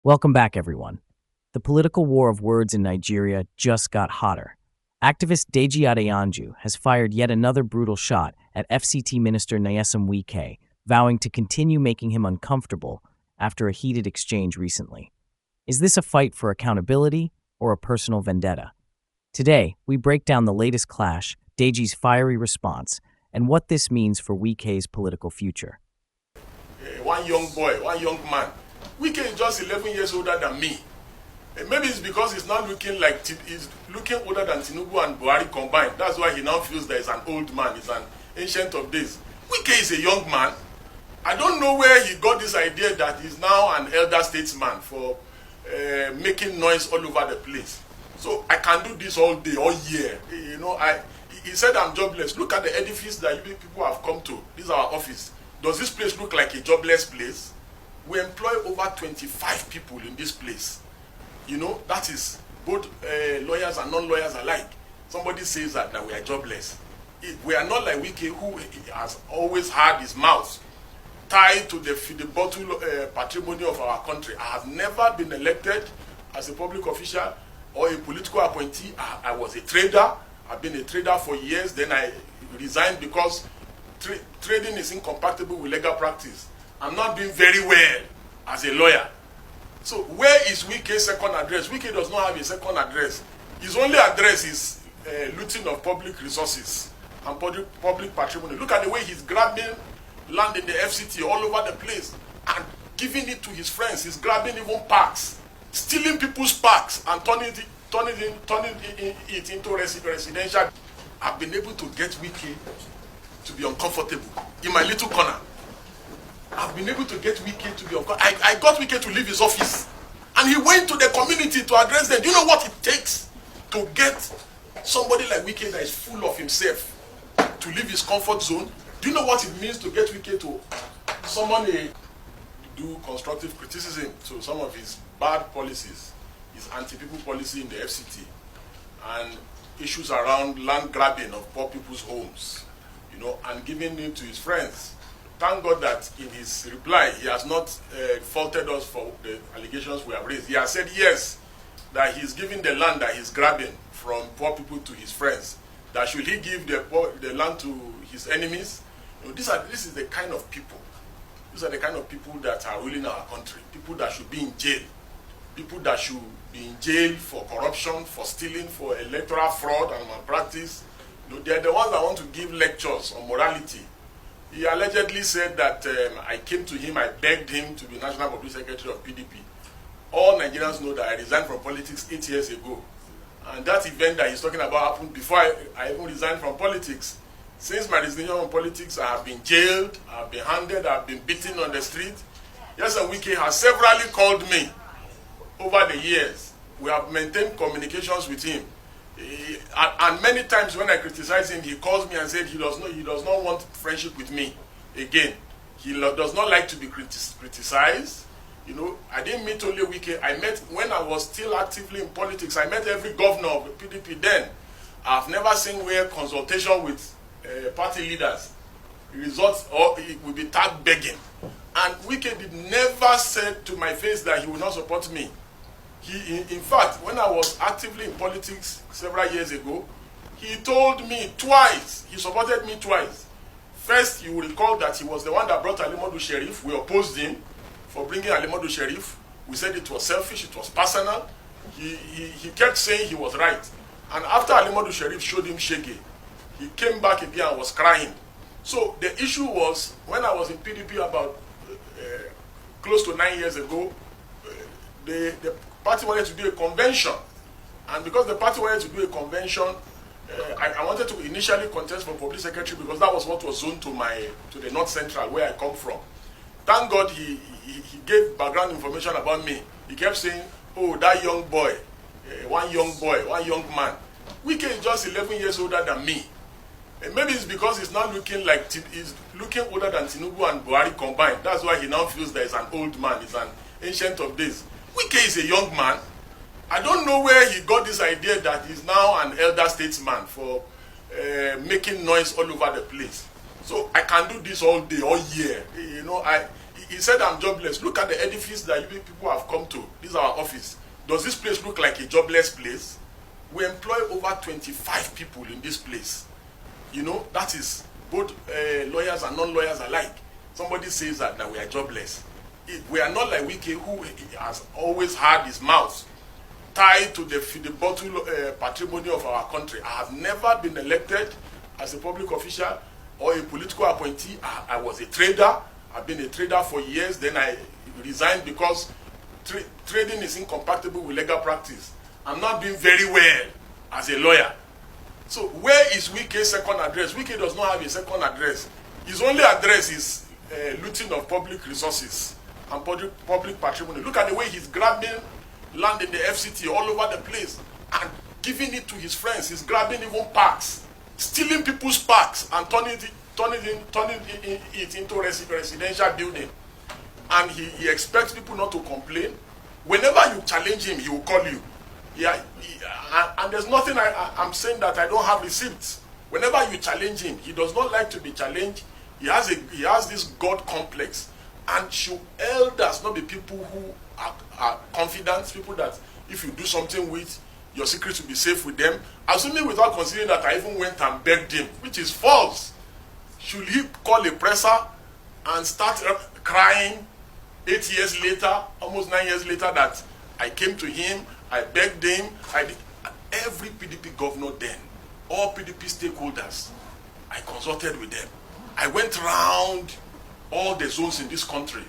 Welcome back, everyone. The political war of words in Nigeria just got hotter. Activist Deji Adeyanju has fired yet another brutal shot at FCT Minister Nyesom Wike, vowing to continue making him uncomfortable after a heated exchange recently. Is this a fight for accountability or a personal vendetta? Today, we break down the latest clash, Deji's fiery response, and what this means for Wike's political future. One young boy, one young man. Wike is just 11 years older than me. Maybe it's because he's not looking like he's looking older than Tinubu and Buhari combined. That's why he now feels that he's an old man, he's an ancient of days. Wike is a young man. I don't know where he got this idea that he's now an elder statesman for making noise all over the place. So I can do this all day, all year. He said I'm jobless. Look at the edifice that you people have come to. This is our office. Does this place look like a jobless place? We employ over 25 people in this place. That is both lawyers and non-lawyers alike. Somebody says that we are jobless. We are not like Wike, who has always had his mouth tied to the bottle patrimony of our country. I have never been elected as a public official or a political appointee. I was a trader. I've been a trader for years. Then I resigned because trading is incompatible with legal practice. I'm not doing very well as a lawyer. So where is Wike's second address? Wike does not have a second address. His only address is looting of public resources and public patrimony. Look at the way he's grabbing land in the FCT all over the place and giving it to his friends. He's grabbing even parks, stealing people's parks and turning it into residential. I've been able to get Wike to be uncomfortable in my little corner. I've been able to get Wike to be uncomfortable. I got Wike to leave his office and he went to the community to address them. Do you know what it takes to get somebody like Wike that is full of himself to leave his comfort zone? Do you know what it means to get Wike to do constructive criticism to some of his bad policies, his anti-people policy in the FCT, and issues around land grabbing of poor people's homes, and giving it to his friends? Thank God that in his reply, he has not faulted us for the allegations we have raised. He has said yes, that he's giving the land that he's grabbing from poor people to his friends. That should he give the land to his enemies? This is the kind of people. These are the kind of people that are ruling our country. People that should be in jail. People that should be in jail for corruption, for stealing, for electoral fraud and malpractice. They're the ones that want to give lectures on morality. He allegedly said that I came to him, I begged him to be National Public Secretary of PDP. All Nigerians know that I resigned from politics 8 years ago. And that event that he's talking about happened before I even resigned from politics. Since my resignation from politics, I have been jailed, I have been handed, I have been beaten on the street. Yes, and Wike has severally called me over the years. We have maintained communications with him. And many times when I criticize him, he calls me and said he does not want friendship with me again. He does not like to be criticized. I didn't meet only Wike. I met, when I was still actively in politics, I met every governor of the PDP then. I've never seen where consultation with party leaders results or it will be tagged begging. And Wike did never said to my face that he will not support me. In fact, when I was actively in politics several years ago, he told me twice, he supported me twice. First, you will recall that he was the one that brought Alimodu Sheriff. We opposed him for bringing Alimodu Sheriff. We said it was selfish, it was personal. He kept saying he was right. And after Alimodu Sheriff showed him shege, he came back again and was crying. So the issue was, when I was in PDP about close to 9 years ago, the party wanted to do a convention. And because the party wanted to do a convention, I wanted to initially contest for public secretary because that was what was zoned to the North Central, where I come from. Thank God he gave background information about me. He kept saying, oh, that young boy, one young man. Wike is just 11 years older than me. And maybe it's because he's not looking like he's looking older than Tinubu and Buhari combined. That's why he now feels that he's an old man, he's an ancient of days. Wike is a young man. I don't know where he got this idea that he's now an elder statesman for making noise all over the place. So I can do this all day, all year. he said I'm jobless. Look at the edifice that you people have come to. This is our office. Does this place look like a jobless place? We employ over 25 people in this place. You know, that is both lawyers and non-lawyers alike. Somebody says that now we are jobless. We are not like Wike, who has always had his mouth tied to the bottle patrimony of our country. I have never been elected as a public official or a political appointee. I was a trader. I've been a trader for years. Then I resigned because trading is incompatible with legal practice. I'm not doing very well as a lawyer. So where is Wike's second address? Wike does not have a second address. His only address is looting of public resources and public patrimony. Look at the way he's grabbing land in the FCT all over the place and giving it to his friends. He's grabbing even parks, stealing people's parks and turning it into residential building. And he expects people not to complain. Whenever you challenge him, he will call you. And there's nothing I'm saying that I don't have receipts. Whenever you challenge him, he does not like to be challenged. He has this God complex. And should elders not be people who are confident, people that if you do something with, your secrets will be safe with them, assuming without considering that I even went and begged him, which is false. Should he call a presser and start crying 8 years later, almost 9 years later, that I came to him, I begged him, every PDP governor then, all PDP stakeholders, I consulted with them. I went round all the zones in this country,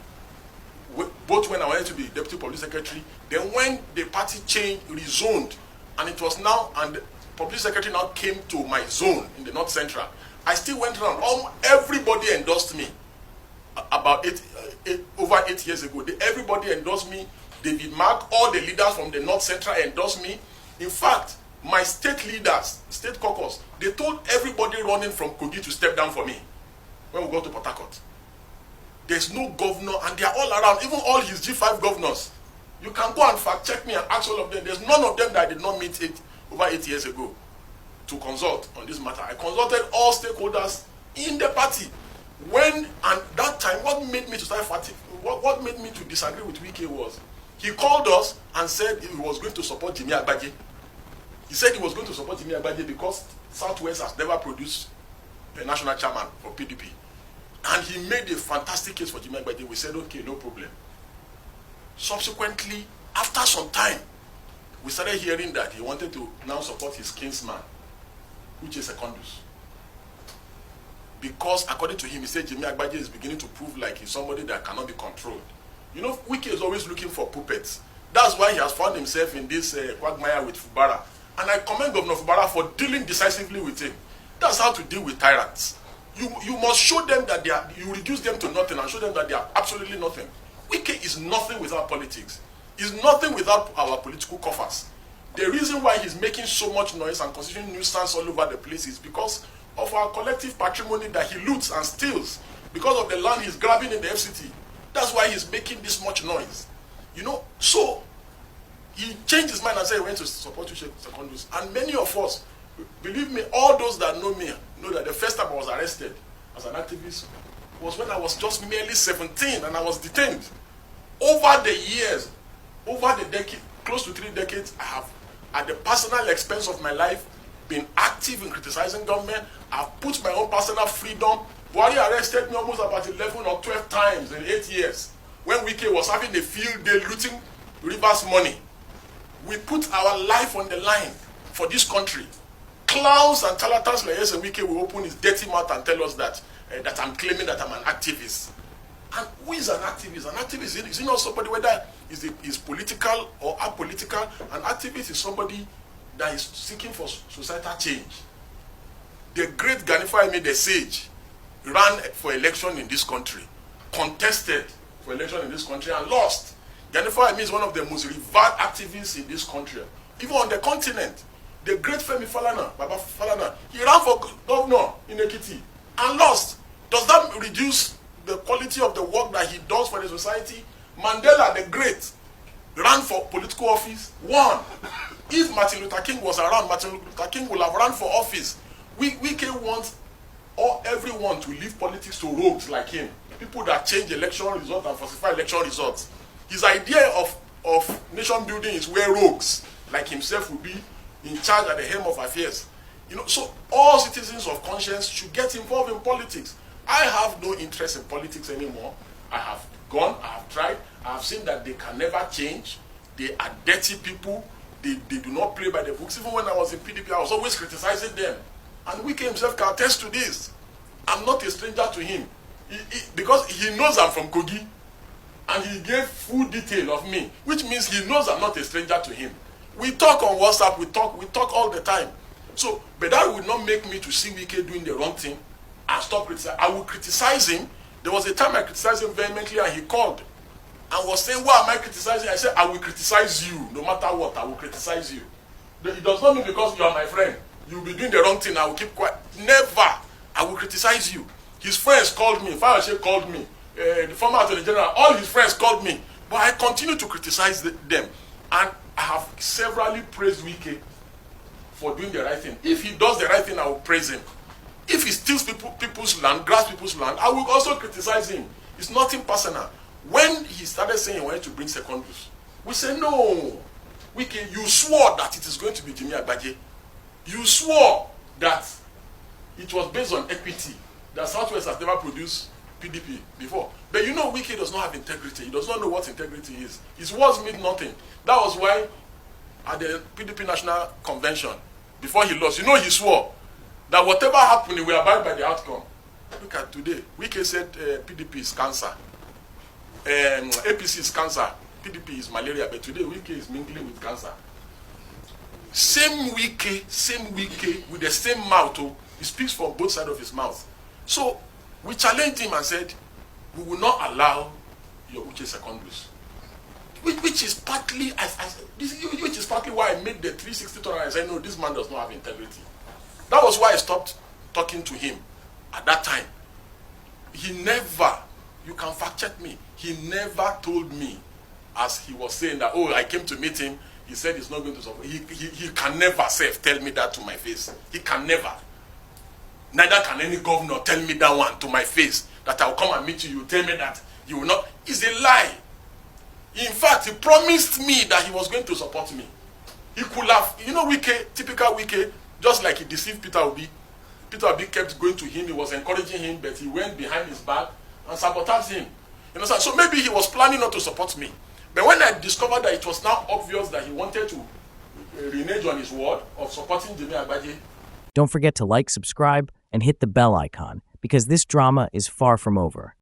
both when I wanted to be deputy public secretary, then when the party changed, rezoned, and it was now, and the public secretary now came to my zone in the North Central. I still went around. Everybody endorsed me. About over 8 years ago, everybody endorsed me. David Mark, all the leaders from the North Central endorsed me. In fact, my state leaders, state caucus, they told everybody running from Kogi to step down for me when we go to Port Harcourt. There's no governor, and they are all around, even all his G5 governors. You can go and fact check me and ask all of them. There's none of them that I did not meet over 8 years ago to consult on this matter. I consulted all stakeholders in the party. And that time, what made me to start fighting, what made me to disagree with Wike was, he called us and said he was going to support Jimmy Agbaje. He said he was going to support Jimmy Agbaje because Southwest has never produced a national chairman for PDP. And he made a fantastic case for Jimmy Agbaje. We said, okay, no problem. Subsequently, after some time, we started hearing that he wanted to now support his kinsman, which is Secondus. Because according to him, he said Jimmy Agbaje is beginning to prove like he's somebody that cannot be controlled. You know, Wike is always looking for puppets. That's why he has found himself in this quagmire with Fubara. And I commend Governor Fubara for dealing decisively with him. That's how to deal with tyrants. You must show them that you reduce them to nothing and show them that they are absolutely nothing. Wike is nothing without politics. He's nothing without our political coffers. The reason why he's making so much noise and constituting nuisance all over the place is because of our collective patrimony that he loots and steals, because of the land he's grabbing in the FCT. That's why he's making this much noise. You know, so he changed his mind and said he went to support Secondus. And many of us, believe me, all those that know me, know that the first time I was arrested as an activist was when I was just merely 17 and I was detained. Over the years, over the decade, close to 3 decades, I have, at the personal expense of my life, been active in criticizing government. I've put my own personal freedom. Buhari arrested me almost about 11 or 12 times in 8 years. When Wike was having a field day looting Rivers money. We put our life on the line for this country. Clowns and charlatans like yes, and Wike will open his dirty mouth and tell us that that I'm claiming that I'm an activist. And who is an activist? An activist is not somebody whether is political or apolitical. An activist is somebody that is seeking for societal change. The great Ganifa the sage ran for election in this country, contested for election in this country and lost. Ganifa is one of the most revered activists in this country, even on the continent. The great Femi Falana, Baba Falana, he ran for governor in Ekiti and lost. Does that reduce the quality of the work that he does for the society? Mandela, the great, ran for political office, won. If Martin Luther King was around, Martin Luther King would have run for office. Wike wants everyone to leave politics to rogues like him. people that change election results and falsify election results. His idea of nation building is where rogues like himself will be in charge at the helm of affairs. So all citizens of conscience should get involved in politics. I have no interest in politics anymore. I have gone, I have tried, I have seen that they can never change. They are dirty people. They do not play by the books. Even when I was in PDP, I was always criticizing them. And Wike himself can attest to this. I'm not a stranger to him. Because he knows I'm from Kogi. And he gave full detail of me, which means he knows I'm not a stranger to him. We talk on WhatsApp, we talk all the time. So, but that would not make me to see Wike doing the wrong thing and stop criticizing. I will criticize him. There was a time I criticized him vehemently and he called and was saying, why am I criticizing? I said, I will criticize you. No matter what, I will criticize you. It does not mean because you are my friend, you will be doing the wrong thing, I will keep quiet. Never. I will criticize you. His friends called me. Fayose called me. The former Attorney General, all his friends called me. But I continue to criticize them. And I have severally praised Wike for doing the right thing. If he does the right thing, I will praise him. If he steals people's land, grabs people's land, I will also criticize him. It's nothing personal. When he started saying he wanted to bring secondaries, we said, no, Wike, you swore that it is going to be Jimmy Agbaje. You swore that it was based on equity, that Southwest has never produced PDP before. But Wike does not have integrity. He does not know what integrity is. His words mean nothing. That was why at the PDP National Convention, before he lost, he swore that whatever happened, he will abide by the outcome. Look at today. Wike said PDP is cancer. APC is cancer. PDP is malaria. But today, Wike is mingling with cancer. Same Wike with the same mouth. He speaks from both sides of his mouth. So we challenged him and said, we will not allow your Uche secondaries. Which is partly why I made the 360 turn and I said, no, this man does not have integrity. That was why I stopped talking to him at that time. He never, you can fact check me, he never told me, as he was saying that, oh, I came to meet him, he said he's not going to support. He can never tell me that to my face. He can never. Neither can any governor tell me that one to my face, that I will come and meet you, you tell me that you will not. It's a lie. In fact, he promised me that he was going to support me. He could have, Wike, typical Wike, just like he deceived Peter Obi. Peter Obi kept going to him, he was encouraging him, but he went behind his back and sabotaged him. So maybe he was planning not to support me. But when I discovered that it was now obvious that he wanted to renege on his word of supporting Jimmy Agbaje. Don't forget to like, subscribe, and hit the bell icon, because this drama is far from over.